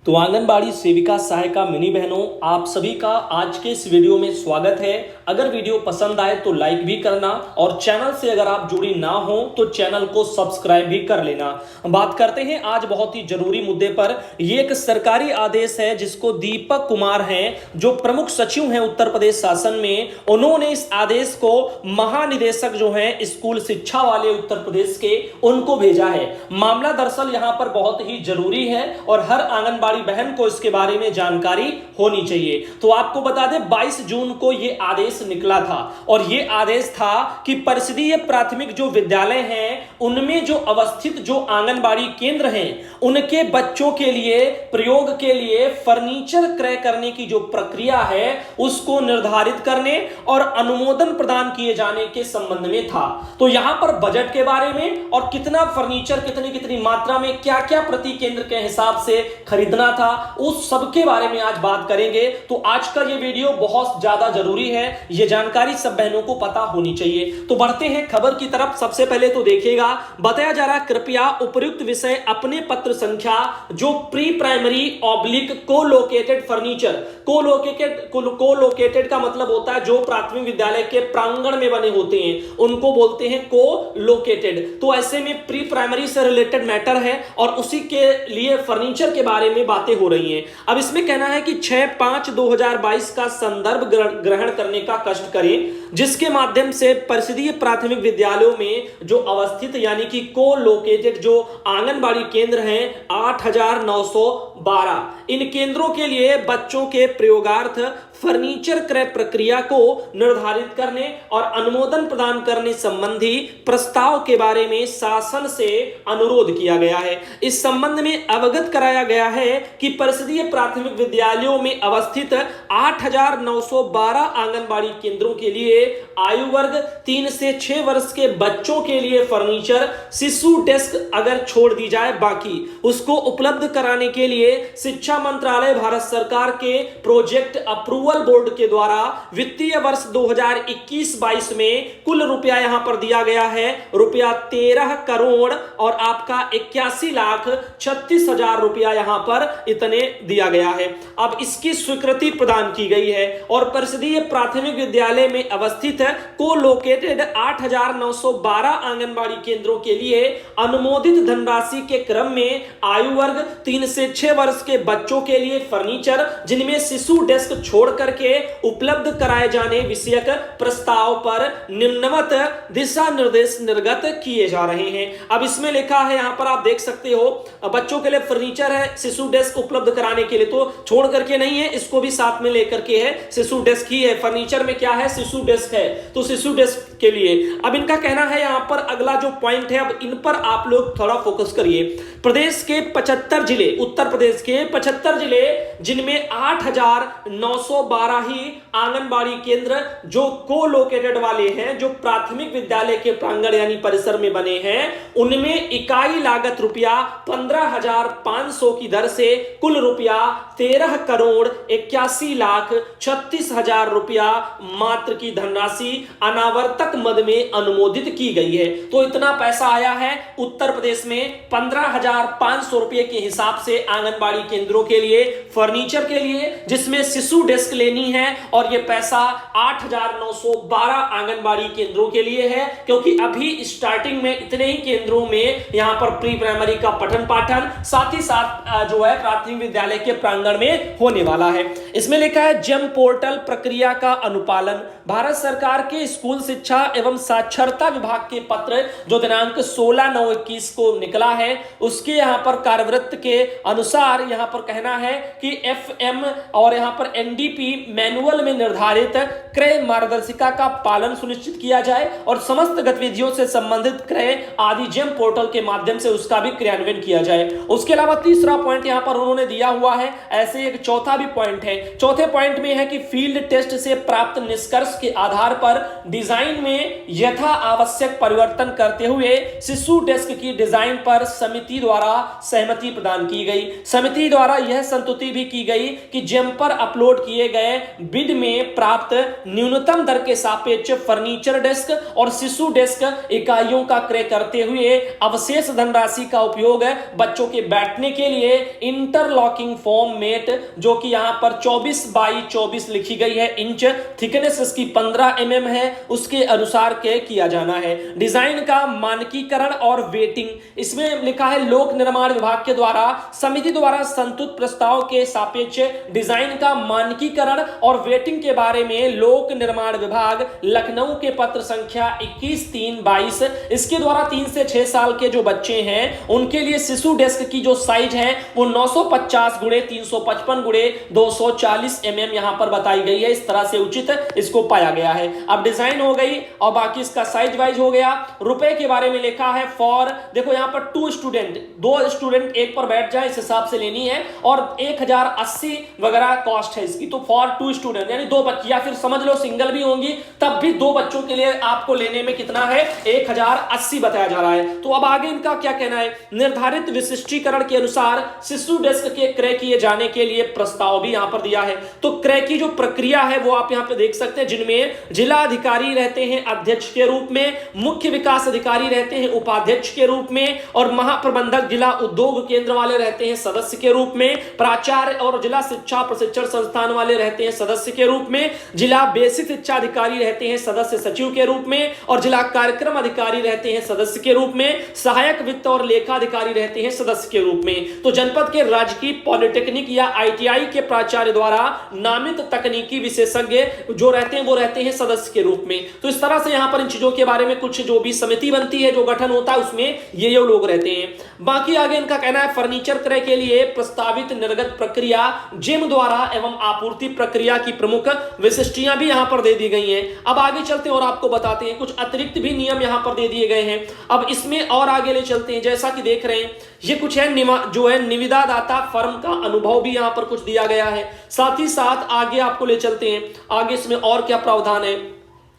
तो आंगनबाड़ी सेविका सहायिका मिनी बहनों, आप सभी का आज के इस वीडियो में स्वागत है। अगर वीडियो पसंद आए तो लाइक भी करना और चैनल से अगर आप जुड़ी ना हो तो चैनल को सब्सक्राइब भी कर लेना। बात करते हैं आज बहुत ही जरूरी मुद्दे पर। ये एक सरकारी आदेश है जिसको दीपक कुमार हैं जो प्रमुख सचिव हैं उत्तर प्रदेश शासन में, उन्होंने इस आदेश को महानिदेशक जो हैं स्कूल शिक्षा वाले उत्तर प्रदेश के उनको भेजा है। मामला दरअसल यहां पर बहुत ही जरूरी है और हर आंगनबाड़ी बहन को इसके बारे में जानकारी होनी चाहिए। तो आपको बता दें 22 जून को यह आदेश निकला था और यह आदेश था कि परिषदीय प्राथमिक जो विद्यालय हैं उनमें जो अवस्थित जो आंगनबाड़ी केंद्र हैं उनके बच्चों के लिए प्रयोग के लिए फर्नीचर क्रय करने की जो प्रक्रिया है उसको निर्धारित करने और अनुमोदन प्रदान किए जाने के संबंध में था। तो यहां पर बजट के बारे में और कितना फर्नीचर कितनी कितनी मात्रा में क्या क्या प्रति केंद्र के हिसाब से खरीदना था उस सब के बारे में आज बात करेंगे। तो आज का ये वीडियो बहुत ज्यादा जरूरी है, ये जानकारी सब बहनों को पता होनी चाहिए। तो बढ़ते हैं खबर की तरफ। सबसे पहले तो देखिएगा, बताया जा रहा कृपया उपर्युक्त विषय अपने पत्र संख्या जो प्री प्राइमरी ऑब्लिक कोलोकेटेड फर्नीचर, कोलोकेटेड का मतलब होता है जो प्राथमिक विद्यालय के प्रांगण में बने होते हैं उनको बोलते हैं कोलोकेटेड। तो ऐसे में प्री प्राइमरी से रिलेटेड मैटर है और उसी के लिए फर्नीचर के बारे में बातें हो रही हैं। अब इसमें कहना है कि 6/5/2022 का संदर्भ ग्रहण करने का कष्ट करें जिसके माध्यम से परिषदीय प्राथमिक विद्यालयों में जो अवस्थित यानी कि कोलोकेटेड जो आंगनबाड़ी केंद्र हैं 8,912, इन केंद्रों के लिए बच्चों के प्रयोगार्थ फर्नीचर क्रय प्रक्रिया को निर्धारित करने और अनुमोदन प्रदान करने संबंधी प्रस्ताव के बारे में शासन से अनुरोध किया गया है। इस संबंध में अवगत कराया गया है कि परिषदीय प्राथमिक विद्यालयों में अवस्थित 8,912 आंगनबाड़ी केंद्रों के लिए आयु वर्ग 3 से 6 वर्ष के बच्चों के लिए फर्नीचर शिशु डेस्क अगर छोड़ दी जाए बाकी उसको उपलब्ध कराने के लिए शिक्षा मंत्रालय भारत सरकार के प्रोजेक्ट अप्रूवल बोर्ड के द्वारा वित्तीय वर्ष 2021-22 में कुल रुपया यहां पर दिया गया है रुपया 13 करोड़ और आपका 81,36,000 रुपया यहां पर इतने दिया गया है। अब इसकी स्वीकृति प्रदान की गई है और परिषदीय प्राथमिक विद्यालय में अवस्थित कोलोकेटेड 8,912 आंगनबाड़ी केंद्रों के लिए अनुमोदित धनराशि के क्रम में आयु वर्ग 3 से 6 वर्ष के बच्चों के लिए फर्नीचर जिनमें शिशु डेस्क छोड़ करके उपलब्ध कराए जाने विषयक प्रस्ताव पर निम्नवत दिशा निर्देश निर्गत किए जा रहे हैं। अब इसमें लिखा है, यहां पर आप देख सकते हो, बच्चों के लिए फर्नीचर है, शिशु डेस्क उपलब्ध कराने के लिए, तो छोड़ करके नहीं है, इसको भी साथ में लेकर के है, शिशु डेस्क ही है। फर्नीचर में क्या है, शिशु डेस्क है, तो शिशु डेस्क के लिए। अब इनका कहना है यहां पर अगला जो पॉइंट है, अब इन पर आप लोग थोड़ा फोकस करिए। प्रदेश के 75 जिले, उत्तर प्रदेश के 75 जिले जिनमें 8,912 ही आंगनबाड़ी केंद्र जो कोलोकेटेड वाले हैं, जो प्राथमिक विद्यालय के प्रांगण यानी परिसर में बने हैं, उनमें इकाई लागत रुपया 15,500 की दर से कुल रुपया 13 करोड़ 81,36,000 रुपया मात्र की धनराशि अनावर्तक मद में अनुमोदित की गई है। तो इतना पैसा आया है उत्तर प्रदेश में 15,500 रुपए के हिसाब से आंगनबाड़ी केंद्रों के लिए फर्नीचर के लिए, जिसमें शिशु डेस्क लेनी है और यह पैसा 8,912 आंगनबाड़ी केंद्रों के लिए है क्योंकि अभी स्टार्टिंग में इतने ही केंद्रों में यहां पर प्री प्राइमरी का पठन पाठन साथ ही साथ जो है प्राथमिक विद्यालय के प्रांगण में होने वाला है। इसमें लिखा है जेम पोर्टल प्रक्रिया का अनुपालन। भारत सरकार के स्कूल शिक्षा एवं साक्षरता विभाग के पत्र जो दिनांक 16/9/21 को निकला है उसके यहां पर कार्यवृत्त के अनुसार यहां पर कहना है कि FM और यहां पर NDP मैनुअल में निर्धारित क्रय मार्गदर्शिका का पालन सुनिश्चित किया जाए और समस्त गतिविधियों से संबंधित क्रय आदि जेम पोर्टल के माध्यम से उसका भी क्रियान्वयन किया जाए। उसके अलावा तीसरा पॉइंट यहां पर उन्होंने दिया हुआ है, ऐसे एक चौथा भी पॉइंट है। चौथे पॉइंट में है कि फील्ड टेस्ट से प्राप्त निष्कर्ष के आधार पर डिजाइन में यथा आवश्यक परिवर्तन करते हुए शिशु डेस्क की डिजाइन पर समिति द्वारा सहमति प्रदान की गई। समिति द्वारा यह संतुति भी की गई कि जेम पर अपलोड किए गए बिड में प्राप्त न्यूनतम दर के सापेक्ष फर्नीचर डेस्क और शिशु डेस्क इकाइयों का क्रय करते हुए अवशेष धनराशि का उपयोग बच्चों के बैठने के लिए इंटरलॉकिंग फोम मेट, जो कि यहां पर 24 बाई 24 लिखी गई है इंच, थिकनेस इसकी 15 mm है, उसके अनुसार के किया जाना है। डिजाइन का मानकीकरण और वेटिंग, इसमें लिखा है लोक निर्माण विभाग के द्वारा समिति द्वारा संतुलित प्रस्ताव के सापेक्ष डिजाइन का मानकीकरण और वेटिंग के बारे में लोक निर्माण विभाग लखनऊ के पत्र संख्या 21/3/22, इसके द्वारा 3 से 6 साल के जो बच्चे हैं उनके लिए शिशु डेस्क की जो साइज है वो 950 × 355 × 240 mm यहां पर बताई गई है। इस तरह से उचित इसको पाया गया है। अब डिजाइन हो गई और बाकी इसका साइज वाइज हो गया। रुपए के बारे में लिखा है फॉर, देखो यहां पर 2 स्टूडेंट, 2 स्टूडेंट एक पर बैठ जाए इस हिसाब से लेनी है और 1080 वगैरह कॉस्ट है इसकी। तो फॉर 2 स्टूडेंट यानी 2 बच्चे, या फिर समझ लो सिंगल भी होंगी तब भी 2 बच्चों के लिए आपको लेने में कितना है 1080 बताया जा रहा है। तो अब आगे इनका क्या कहना है, निर्धारित विशिष्टीकरण के अनुसार शिशु डेस्क के क्रय किए जाने के लिए प्रस्ताव भी यहां पर दिया है। तो क्रय की जो प्रक्रिया है वो आप यहां पे देख सकते हैं, जिनमें जिला अधिकारी रहते हैं अध्यक्ष के रूप में, मुख्य विकास अधिकारी रहते हैं उपाध्यक्ष के रूप में, और महाप्रबंधक जिला उद्योग केंद्र वाले रहते हैं सदस्य के रूप में, प्राचार्य और जिला शिक्षा प्रशिक्षण संस्थान वाले रहते हैं सदस्य के रूप में, जिला बेसिक शिक्षा अधिकारी रहते हैं सदस्य सचिव के रूप में, और जिला कार्यक्रम अधिकारी रहते हैं सदस्य के रूप में, सहायक वित्त और लेखा अधिकारी रहते हैं सदस्य के रूप में। तो जनपद के राजकीय पॉलिटेक्निक या ITI के प्राचार्य द्वारा नामित तकनीकी विशेषज्ञ जो रहते हैं वो रहते हैं सदस्य के रूप में। तो इस तरह से यहां पर इन चीजों के बारे में कुछ जो भी समिति बनती है, जो गठन होता है, उसमें ये लोग रहते हैं। बाकी आगे इनका कहना है फर्नीचर क्रय के लिए प्रस्तावित निर्गत प्रक्रिया जेम द्वारा एवं आपूर्ति प्रक्रिया की प्रमुख विशिष्टियां भी यहां पर दे दी गई हैं। अब आगे चलते हैं और आपको बताते हैं कुछ अतिरिक्त भी नियम यहां पर दे दिए गए हैं। अब इसमें और आगे ले चलते हैं, जैसा कि देख रहे हैं ये कुछ है जो है निविदादाता फर्म का अनुभव भी यहां पर कुछ दिया गया है। साथ ही साथ आगे आपको ले चलते हैं, आगे इसमें और क्या प्रावधान है।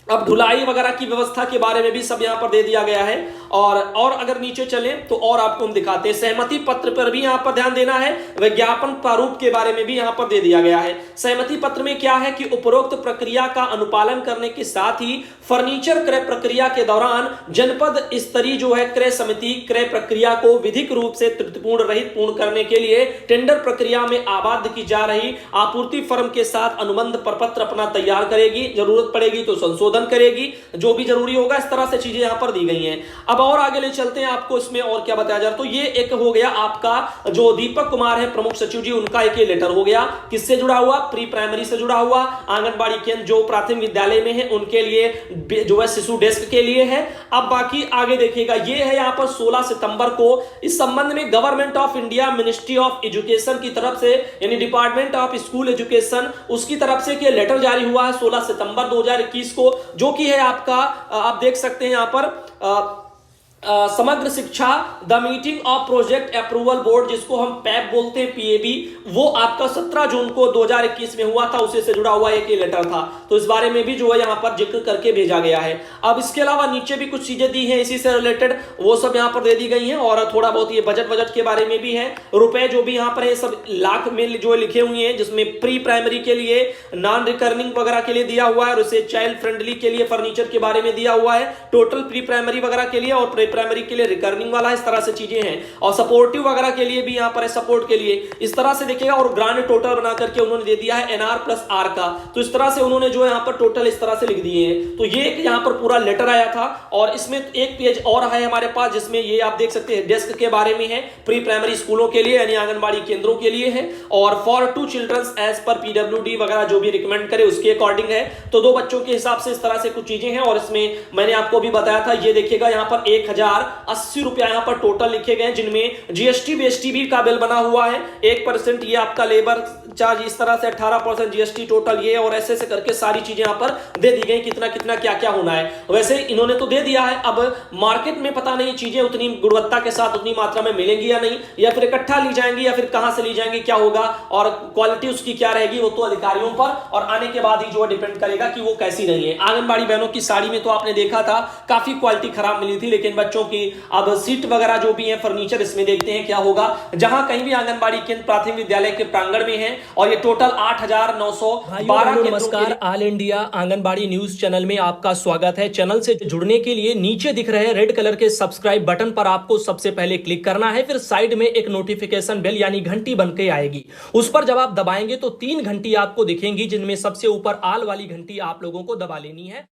अब ढुलाई वगैरह की व्यवस्था के बारे में भी सब यहां पर दे दिया गया है। और अगर नीचे चले तो और आपको हम दिखाते हैं, सहमति पत्र पर भी यहां पर ध्यान देना है, विज्ञापन प्रारूप के बारे में भी यहां पर दे दिया गया है। सहमति पत्र में क्या है कि उपरोक्त प्रक्रिया का अनुपालन करने के साथ ही फर्नीचर क्रय प्रक्रिया के दौरान जनपद स्तरीय जो है क्रय समिति क्रय प्रक्रिया को विधिक रूप से त्रुटिपूर्ण रहित पूर्ण करने के लिए टेंडर प्रक्रिया में आबाद की जा रही आपूर्ति फर्म के साथ अनुबंध प्रपत्र अपना तैयार करेगी, जरूरत पड़ेगी तो संशोधन करेगी, जो भी जरूरी होगा। इस तरह से चीजें यहां पर दी गई हैं। अब और आगे ले चलते हैं, आपको इसमें और क्या बताया जा रहा है। तो ये एक हो गया आपका जो दीपक कुमार है प्रमुख सचिव जी, उनका एक ये लेटर हो गया, किससे जुड़ा हुआ, प्री प्राइमरी से जुड़ा हुआ, आंगनबाड़ी केंद्र जो प्राथमिक विद्यालय में है उनके लिए जो है शिशु डेस्क के लिए है। अब बाकी आगे देखिएगा, ये है यहां पर 16 सितंबर को इस संबंध में government of India ministry of education की तरफ से यानी डिपार्टमेंट ऑफ स्कूल एजुकेशन उसकी तरफ से कि लेटर जारी हुआ है 16 सितंबर 2021 को, जो कि है आपका आप देख सकते हैं यहां पर समग्र शिक्षा the meeting of project approval board, जिसको हम पैप बोलते हैं, PAB, वो आपका 17 जून को 2021 में हुआ था, उसी से जुड़ा हुआ एक लेटर था। तो इस बारे में भी जो है यहाँ पर जिक्र करके भेजा गया है। अब इसके अलावा नीचे भी कुछ चीजें दी हैं इसी से रिलेटेड, वो सब यहाँ पर दे दी गई हैं। और थोड़ा बहुत ये बजट के बारे में भी है, रुपए जो भी यहाँ पर है सब लाख में जो लिखे हुए हैं, जिसमें प्री प्राइमरी के लिए नॉन रिकर्निंग वगैरह के लिए दिया हुआ है, और उसे चाइल्ड फ्रेंडली के लिए फर्नीचर के बारे में दिया हुआ है, टोटल प्री प्राइमरी वगैरह के लिए और प्राइमरी के लिए रिकर्निंग वाला, इस तरह से चीजें हैं। और सपोर्टिव वगैरह के लिए भी यहां पर है, सपोर्ट के लिए इस तरह से देखिएगा। और ग्रांड टोटल बना करके उन्होंने दे दिया है NR+R का, तो इस तरह से उन्होंने जो यहां पर टोटल इस तरह से लिख दिए हैं। तो ये यहां पर पूरा लेटर आया था। और इसमें एक पेज और है हमारे पास, जिसमें ये आप देख सकते हैं डेस्क के बारे में है, प्री प्राइमरी स्कूलों के लिए यानी आंगनबाड़ी केंद्रों के लिए है, और फॉर 2 चिल्ड्रंस एज पर PWD वगैरह जो भी रिकमेंड करे उसके अकॉर्डिंग है। तो 2 बच्चों के हिसाब से इस तरह से कुछ चीजें हैं। और इसमें मैंने आपको भी बताया था, ये देखिएगा यहां पर 1080 रुपया यहां पर टोटल लिखे गए, जिनमें GST BST भी का बिल बना हुआ है, 1% ये आपका लेबर चार्ज, इस तरह से 18% GST टोटल ये, और ऐसे करके सारी चीजें यहां पर दे दी गई, कितना कितना क्या क्या होना है। वैसे इन्होंने तो दे दिया है, अब मार्केट में पता नहीं चीजें उतनी गुणवत्ता के साथ उतनी मात्रा में मिलेंगी या नहीं, या फिर इकट्ठा ली जाएंगी, या फिर कहां से ली जाएंगी, क्या होगा और क्वालिटी उसकी क्या रहेगी, वो तो अधिकारियों पर और आने के बाद ही जो डिपेंड करेगा कि वो कैसी रही है। आंगनबाड़ी बहनों की साड़ी में तो आपने देखा था काफी क्वालिटी खराब मिली थी, लेकिन बच्चों की अब सीट वगैरह जो भी है फर्नीचर, इसमें देखते हैं क्या होगा। जहां कहीं भी आंगनबाड़ी केंद्र प्राथमिक विद्यालय के प्रांगण में है और ये टोटल 8,912। नमस्कार, all India anganwadi news channel में आपका स्वागत है। चैनल से जुड़ने के लिए नीचे दिख रहे रेड कलर के सब्सक्राइब बटन पर आपको सबसे पहले क्लिक करना है, फिर साइड में एक नोटिफिकेशन बेल यानी घंटी बनके आएगी, उस पर जब आप दबाएंगे तो 3 घंटी आपको दिखेंगी, जिनमें सबसे ऊपर ऑल वाली घंटी आप लोगों को दबा लेनी है।